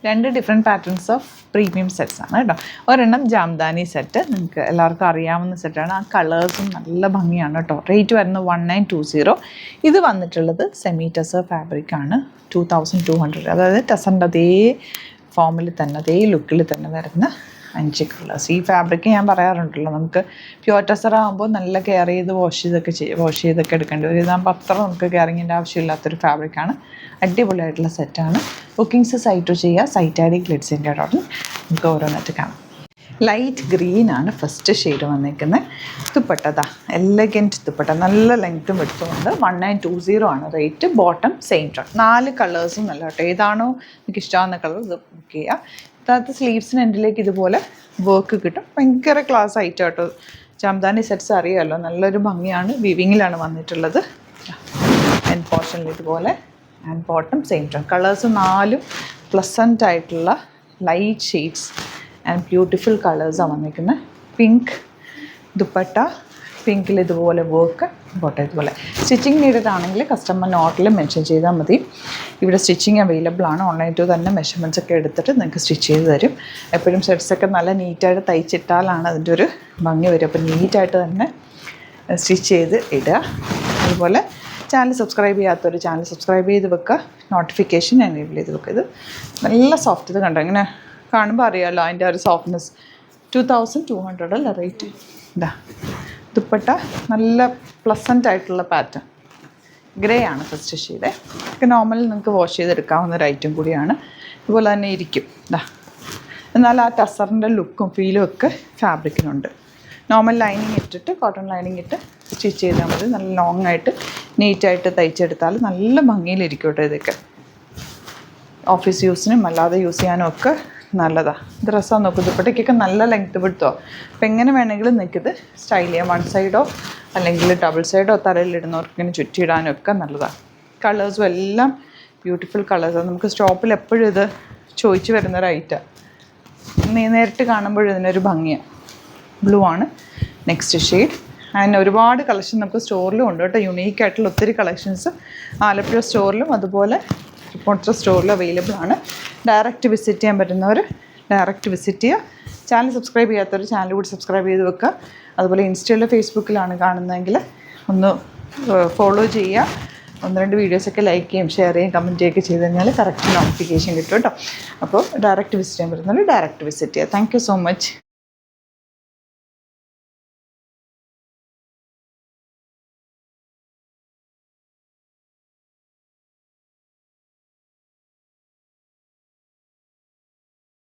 രണ്ട് different patterns of premium sets ആണ് കേട്ടോ. ഒരെണ്ണം ജാംദാനി സെറ്റ്, നിങ്ങൾക്ക് എല്ലാവർക്കും അറിയാവുന്ന സെറ്റാണ്. ആ കളേഴ്സും നല്ല ഭംഗിയാണ് കേട്ടോ. റേറ്റ് വരുന്നത് 1920. ഇത് വന്നിട്ടുള്ളത് സെമി ടെസർ ഫാബ്രിക്കാണ്, 2200. അതായത് ടെസറിൻ്റെ അതേ ഫോമിൽ തന്നെ, അതേ ലുക്കിൽ തന്നെ വരുന്ന 5 കളേഴ്സ്. ഈ ഫാബ്രിക് ഞാൻ പറയാറുണ്ടല്ലോ, നമുക്ക് പ്യുവർ ടെസർ ആകുമ്പോൾ നല്ല കെയർ ചെയ്ത് വാഷ് ചെയ്തൊക്കെ എടുക്കേണ്ടി വരും. ഇതാകുമ്പോൾ അത്ര നമുക്ക് കെയറിങ്ങിൻ്റെ ആവശ്യമില്ലാത്തൊരു ഫാബ്രിക്കാണ്. അടിപൊളിയായിട്ടുള്ള സെറ്റാണ്. ബുക്കിംഗ്സ് സൈറ്റ് ചെയ്യുക, സൈറ്റ് ഐ ഡി ഗ്ലിറ്റ്സിൻ്റെ ഡോട്ട്. നമുക്ക് ഓരോന്നായിട്ട് കാണാം. ലൈറ്റ് ഗ്രീൻ ആണ് ഫസ്റ്റ് ഷെയ്ഡ് വന്നിരിക്കുന്നത്. ദുപ്പട്ട എലഗൻറ്റ് ദുപ്പട്ട, നല്ല ലെങ്ത്തും എടുത്തുകൊണ്ട് 1920 ആണ് റേറ്റ്. Bottom same tone. 4 കളേഴ്സും നല്ല കേട്ടോ. ഏതാണോ നിങ്ങൾക്ക് ഇഷ്ടമാകുന്ന കളർ ഇത് ബുക്ക് ചെയ്യുക. ഇതിനകത്ത് സ്ലീവ്സിന് എൻഡിലേക്ക് ഇതുപോലെ വർക്ക് കിട്ടും. ഭയങ്കര ക്ലാസ് ആയിട്ട് കേട്ടോ. ജാംദാനി സെറ്റ്സ് അറിയാമല്ലോ, നല്ലൊരു ഭംഗിയാണ്. വിവിങ്ങിലാണ് വന്നിട്ടുള്ളത്. എൻഡ് പോർഷനിൽ ഇതുപോലെ and bottom same tone. Colours 4 pleasant ആയിട്ടുള്ള ലൈറ്റ് ഷെയ്ഡ്സ് ആൻഡ് ബ്യൂട്ടിഫുൾ കളേഴ്സാണ് വന്നിരിക്കുന്നത്. പിങ്ക് ദുപ്പട്ട, പിങ്കിൽ ഇതുപോലെ വർക്ക്, ബോട്ടം ഇതുപോലെ. സ്റ്റിച്ചിങ് നീഡഡ് ആണെങ്കിൽ കസ്റ്റമർ നോട്ടിൽ മെൻഷൻ ചെയ്താൽ മതി. ഇവിടെ സ്റ്റിച്ചിങ് അവൈലബിൾ ആണ്. ഓൺലൈൻ ടു തന്നെ മെഷർമെൻറ്റ്സ് ഒക്കെ എടുത്തിട്ട് നിങ്ങൾക്ക് സ്റ്റിച്ച് ചെയ്ത് തരും. എപ്പോഴും സെറ്റ്സൊക്കെ നല്ല നീറ്റായിട്ട് തയ്ച്ചിട്ടാലാണ് അതിൻ്റെ ഒരു ഭംഗി വരും. അപ്പോൾ നീറ്റായിട്ട് തന്നെ സ്റ്റിച്ച് ചെയ്ത് ഇടുക. അതുപോലെ ചാനൽ സബ്സ്ക്രൈബ് ചെയ്യാത്തവർ ചാനൽ സബ്സ്ക്രൈബ് ചെയ്ത് വെക്കുക, നോട്ടിഫിക്കേഷൻ എനേബിൾ ചെയ്ത് വെക്കുക. ഇത് നല്ല സോഫ്റ്റ്. ഇത് കണ്ടോ, ഇങ്ങനെ കാണുമ്പോൾ അറിയാമല്ലോ അതിൻ്റെ ഒരു സോഫ്റ്റ്നെസ്. 2200 അല്ല റേറ്റ്. ഇതാ ദുപ്പട്ട, നല്ല പ്ലസൻ്റ് ആയിട്ടുള്ള പാറ്റേൺ. ഗ്രേ ആണ് ഫസ്റ്റ് ഷെയ്ഡ്. ഒക്കെ നോർമൽ നിങ്ങൾക്ക് വാഷ് ചെയ്തെടുക്കാവുന്ന ഒരു ഐറ്റം കൂടിയാണ്. ഇതുപോലെ തന്നെ ഇരിക്കും. ഇതാ, എന്നാൽ ആ ടസറിൻ്റെ ലുക്കും ഫീലും ഒക്കെ ഫാബ്രിക്കിനുണ്ട്. നോർമൽ ലൈനിങ് ഇട്ടിട്ട്, കോട്ടൺ ലൈനിങ് ഇട്ട് സ്റ്റിച്ച് ചെയ്താൽ മതി. നല്ല ലോങ് ആയിട്ട് നീറ്റായിട്ട് തയ്ച്ചെടുത്താൽ നല്ല ഭംഗിയിലിരിക്കും കേട്ടോ. ഇതൊക്കെ ഓഫീസ് യൂസിനും അല്ലാതെ യൂസ് ചെയ്യാനും ഒക്കെ നല്ലതാണ്. ഡ്രസ്സാണ് നോക്കും. ദുപ്പട്ടയ്ക്കൊക്കെ നല്ല ലെങ്ത്ത് വിടുത്തോ. അപ്പോൾ എങ്ങനെ വേണമെങ്കിലും നിൽക്കിത് സ്റ്റൈൽ ചെയ്യാം. 1 സൈഡോ അല്ലെങ്കിൽ ഡബിൾ സൈഡോ തലയിലിടുന്നവർക്ക് ഇങ്ങനെ ചുറ്റിയിടാനും ഒക്കെ നല്ലതാണ്. കളേഴ്സും എല്ലാം ബ്യൂട്ടിഫുൾ കളേഴ്സാണ്. നമുക്ക് സ്റ്റോപ്പിൽ എപ്പോഴും ഇത് ചോദിച്ചു വരുന്നൊരു ഐറ്റം. നേരിട്ട് കാണുമ്പോഴും ഇതിനൊരു ഭംഗിയാണ്. ബ്ലൂ ആണ് നെക്സ്റ്റ് ഷെയ്ഡ്. അതിന് ഒരുപാട് കളക്ഷൻ നമുക്ക് സ്റ്റോറിലും ഉണ്ട് കേട്ടോ. യുണീക്കായിട്ടുള്ള ഒത്തിരി കളക്ഷൻസ് ആലപ്പുഴ സ്റ്റോറിലും അതുപോലെ തൃപ്പൂണിത്തുറ സ്റ്റോറിലും അവൈലബിൾ ആണ്. ഡയറക്റ്റ് വിസിറ്റ് ചെയ്യാൻ പറ്റുന്നവർ ഡയറക്റ്റ് വിസിറ്റ് ചെയ്യുക. ചാനൽ സബ്സ്ക്രൈബ് ചെയ്യാത്തവർ ചാനൽ കൂടി സബ്സ്ക്രൈബ് ചെയ്ത് വെക്കുക. അതുപോലെ ഇൻസ്റ്റയിലോ ഫേസ്ബുക്കിലാണ് കാണുന്നതെങ്കിൽ ഒന്ന് ഫോളോ ചെയ്യുക. 1-2 വീഡിയോസൊക്കെ ലൈക്ക് ചെയ്യും, ഷെയർ ചെയ്യും, കമൻറ്റ് ചെയ്യുകയൊക്കെ ചെയ്ത് കഴിഞ്ഞാൽ കറക്റ്റ് നോട്ടിഫിക്കേഷൻ കിട്ടും കേട്ടോ. അപ്പോൾ ഡയറക്റ്റ് വിസിറ്റ് ചെയ്യാൻ പറ്റുന്നവർ ഡയറക്റ്റ് വിസിറ്റ് ചെയ്യുക. Thank you so much.